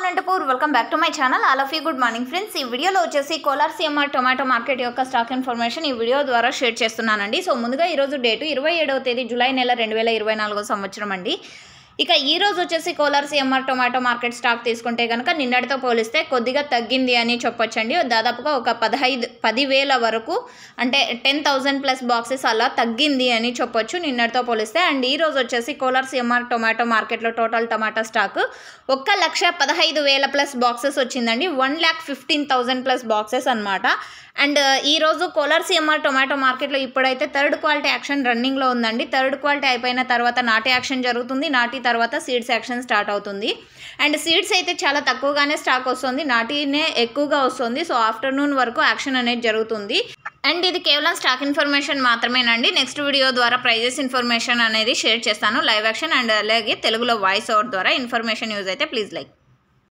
Anantapur welcome back to my channel. All of you good morning friends. ఈ వీడియోలో వచ్చేసి Kolar CMR tomato market యొక్క stock information ఈ video ద్వారా షేర్ చేస్తున్నానండి. సో ముందుగా ఈరోజు డేటు 27వ తేదీ జూలై నెల 2024 సంవత్సరం అండి. ఇక ఈ రోజు వచ్చేసి Kolar CMR tomato market stock తీసుకుంటే కనుక నిన్నటితో పోలిస్తే కొద్దిగా తగ్గింది అని చెప్పొచ్చండి. దాదాపుగా ఒక 10,000 వరకు అంటే 10,000 ప్లస్ బాక్సెస్ అలా తగ్గింది అని చెప్పొచ్చు నిన్నటితో పోలిస్తే. అండ్ ఈ రోజు వచ్చేసి కోలార్ సిఎంఆర్ టొమాటో మార్కెట్లో టోటల్ టమాటా స్టాక్ 1,15,000 ప్లస్ బాక్సెస్ వచ్చిందండి. 1,15,000 ప్లస్ బాక్సెస్ అనమాట. అండ్ ఈరోజు కోలార్ సిఎంఆర్ టొమాటో మార్కెట్లో ఇప్పుడైతే థర్డ్ క్వాలిటీ యాక్షన్ రన్నింగ్లో ఉందండి. థర్డ్ క్వాలిటీ అయిపోయిన తర్వాత నాటి యాక్షన్ జరుగుతుంది. నాటి తర్వాత సీడ్స్ యాక్షన్ స్టార్ట్ అవుతుంది. అండ్ సీడ్స్ అయితే చాలా తక్కువగానే స్టాక్ వస్తుంది, నాటినే ఎక్కువగా వస్తుంది. సో ఆఫ్టర్నూన్ వరకు యాక్షన్ అనేది జరుగుతుంది. అండ్ ఇది కేవలం స్టాక్ ఇన్ఫర్మేషన్ మాత్రమేనండి. నెక్స్ట్ వీడియో ద్వారా ప్రైజెస్ ఇన్ఫర్మేషన్ అనేది షేర్ చేస్తాను, లైవ్ యాక్షన్ అండ్ అలాగే తెలుగులో వాయిస్ ఓవర్ ద్వారా. ఇన్ఫర్మేషన్ యూజ్ అయితే ప్లీజ్ లైక్.